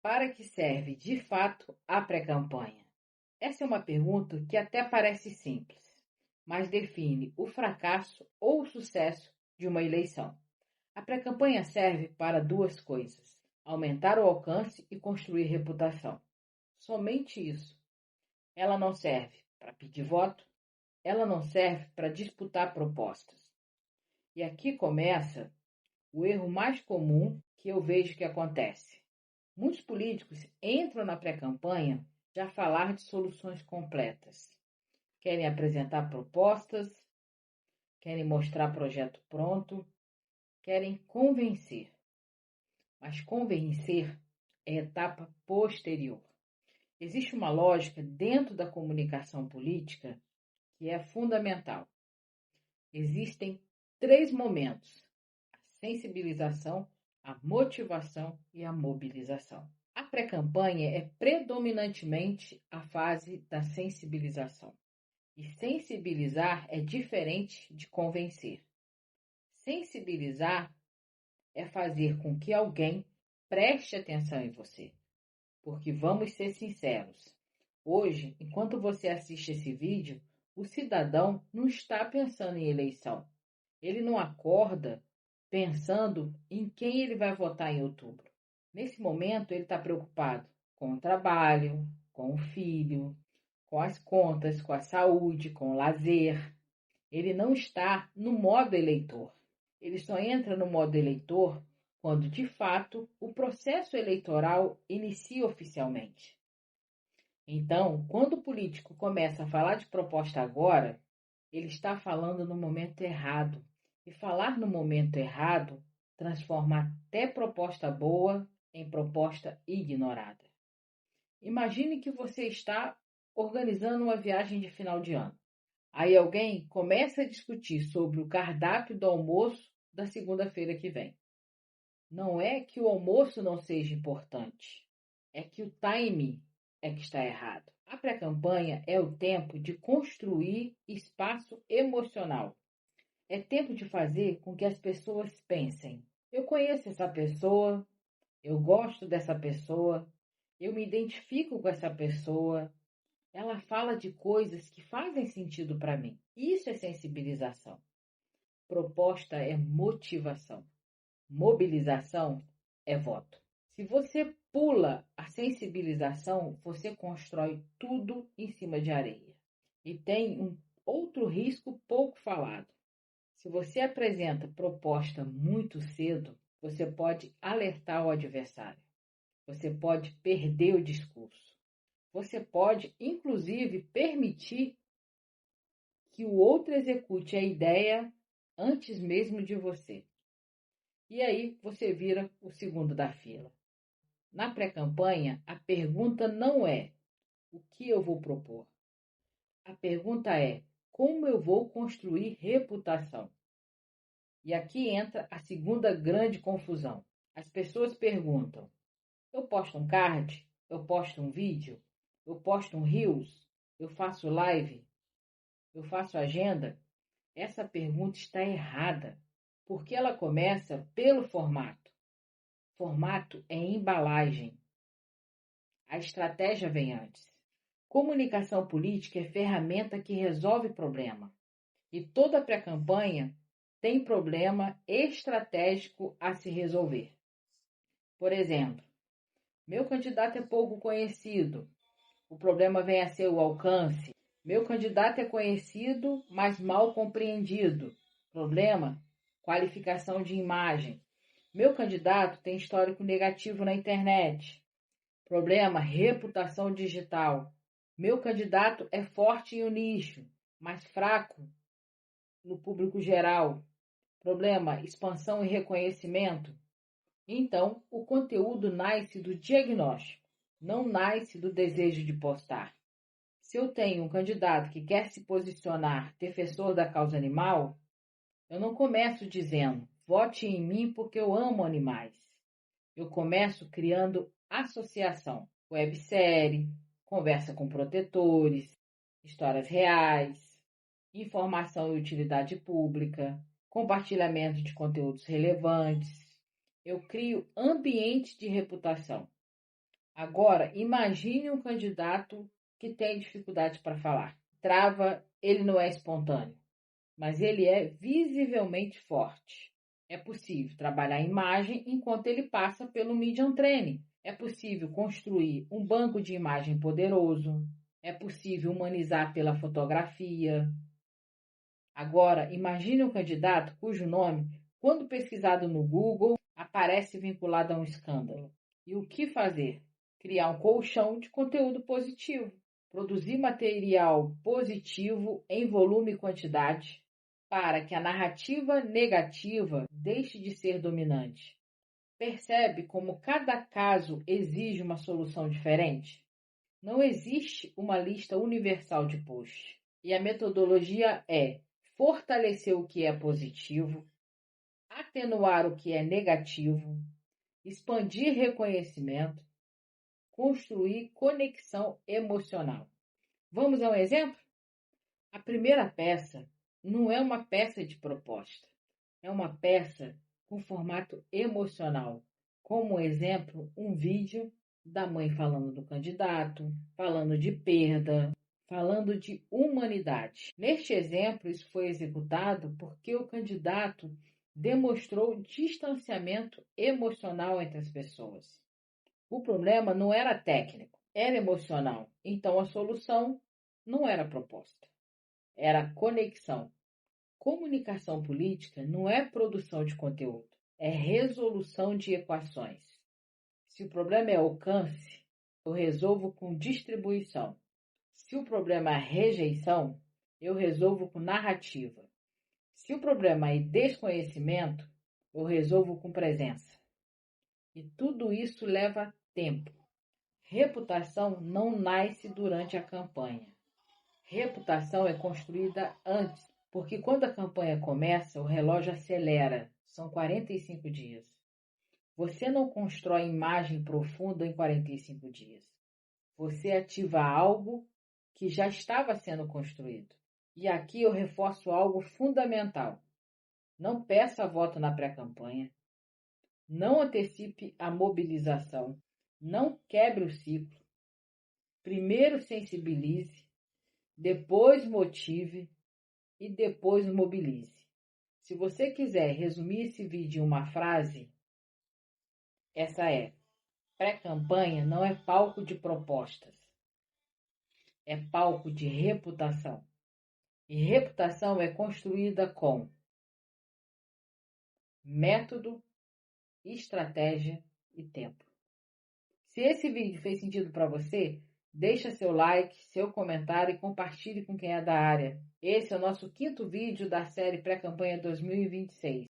Para que serve, de fato, a pré-campanha? Essa é uma pergunta que até parece simples, mas define o fracasso ou o sucesso de uma eleição. A pré-campanha serve para duas coisas: aumentar o alcance e construir reputação. Somente isso. Ela não serve para pedir voto, ela não serve para disputar propostas. E aqui começa o erro mais comum que eu vejo que acontece. Muitos políticos entram na pré-campanha já falar de soluções completas. Querem apresentar propostas, querem mostrar projeto pronto, querem convencer. Mas convencer é etapa posterior. Existe uma lógica dentro da comunicação política que é fundamental. Existem 3 momentos: a sensibilização, a motivação e a mobilização. A pré-campanha é predominantemente a fase da sensibilização. E sensibilizar é diferente de convencer. Sensibilizar é fazer com que alguém preste atenção em você. Porque vamos ser sinceros, hoje, enquanto você assiste esse vídeo, o cidadão não está pensando em eleição. Ele não acorda pensando em quem ele vai votar em outubro. Nesse momento, ele está preocupado com o trabalho, com o filho, com as contas, com a saúde, com o lazer. Ele não está no modo eleitor. Ele só entra no modo eleitor quando, de fato, o processo eleitoral inicia oficialmente. Então, quando o político começa a falar de proposta agora, ele está falando no momento errado. E falar no momento errado transforma até proposta boa em proposta ignorada. Imagine que você está organizando uma viagem de final de ano. Aí alguém começa a discutir sobre o cardápio do almoço da segunda-feira que vem. Não é que o almoço não seja importante, é que o time é que está errado. A pré-campanha é o tempo de construir espaço emocional. É tempo de fazer com que as pessoas pensem: eu conheço essa pessoa, eu gosto dessa pessoa, eu me identifico com essa pessoa, ela fala de coisas que fazem sentido para mim. Isso é sensibilização. Proposta é motivação. Mobilização é voto. Se você pula a sensibilização, você constrói tudo em cima de areia. E tem um outro risco pouco falado. Se você apresenta proposta muito cedo, você pode alertar o adversário. Você pode perder o discurso. Você pode, inclusive, permitir que o outro execute a ideia antes mesmo de você. E aí você vira o segundo da fila. Na pré-campanha, a pergunta não é o que eu vou propor. A pergunta é como eu vou construir reputação. E aqui entra a segunda grande confusão. As pessoas perguntam: eu posto um card? Eu posto um vídeo? Eu posto um Reels? Eu faço live? Eu faço agenda? Essa pergunta está errada, porque ela começa pelo formato. Formato é embalagem. A estratégia vem antes. Comunicação política é ferramenta que resolve problema. E toda pré-campanha tem problema estratégico a se resolver. Por exemplo, meu candidato é pouco conhecido. O problema vem a ser o alcance. Meu candidato é conhecido, mas mal compreendido. Problema, qualificação de imagem. Meu candidato tem histórico negativo na internet. Problema, reputação digital. Meu candidato é forte em um nicho, mas fraco no público geral. Problema, expansão e reconhecimento. Então, o conteúdo nasce do diagnóstico, não nasce do desejo de postar. Se eu tenho um candidato que quer se posicionar defensor da causa animal, eu não começo dizendo: vote em mim porque eu amo animais. Eu começo criando associação, websérie, conversa com protetores, histórias reais, informação e utilidade pública, compartilhamento de conteúdos relevantes. Eu crio ambiente de reputação. Agora, imagine um candidato que tem dificuldade para falar. Trava, ele não é espontâneo, mas ele é visivelmente forte. É possível trabalhar a imagem enquanto ele passa pelo Medium Training. É possível construir um banco de imagem poderoso. É possível humanizar pela fotografia. Agora, imagine um candidato cujo nome, quando pesquisado no Google, aparece vinculado a um escândalo. E o que fazer? Criar um colchão de conteúdo positivo. Produzir material positivo em volume e quantidade para que a narrativa negativa deixe de ser dominante. Percebe como cada caso exige uma solução diferente? Não existe uma lista universal de posts. E a metodologia é fortalecer o que é positivo, atenuar o que é negativo, expandir reconhecimento, construir conexão emocional. Vamos a um exemplo? A primeira peça não é uma peça de proposta, é uma peça com formato emocional. Como exemplo, um vídeo da mãe falando do candidato, falando de perda, falando de humanidade. Neste exemplo, isso foi executado porque o candidato demonstrou distanciamento emocional entre as pessoas. O problema não era técnico, era emocional. Então a solução não era proposta, era conexão. Comunicação política não é produção de conteúdo, é resolução de equações. Se o problema é alcance, eu resolvo com distribuição. Se o problema é rejeição, eu resolvo com narrativa. Se o problema é desconhecimento, eu resolvo com presença. E tudo isso leva tempo. Reputação não nasce durante a campanha. Reputação é construída antes, porque quando a campanha começa, o relógio acelera. São 45 dias. Você não constrói imagem profunda em 45 dias. Você ativa algo que já estava sendo construído. E aqui eu reforço algo fundamental. Não peça voto na pré-campanha. Não antecipe a mobilização. Não quebre o ciclo. Primeiro sensibilize, depois motive e depois mobilize. Se você quiser resumir esse vídeo em uma frase, essa é: pré-campanha não é palco de propostas, é palco de reputação. E reputação é construída com método, estratégia e tempo. Se esse vídeo fez sentido para você, deixa seu like, seu comentário e compartilhe com quem é da área. Esse é o nosso 5º vídeo da série Pré-Campanha 2026.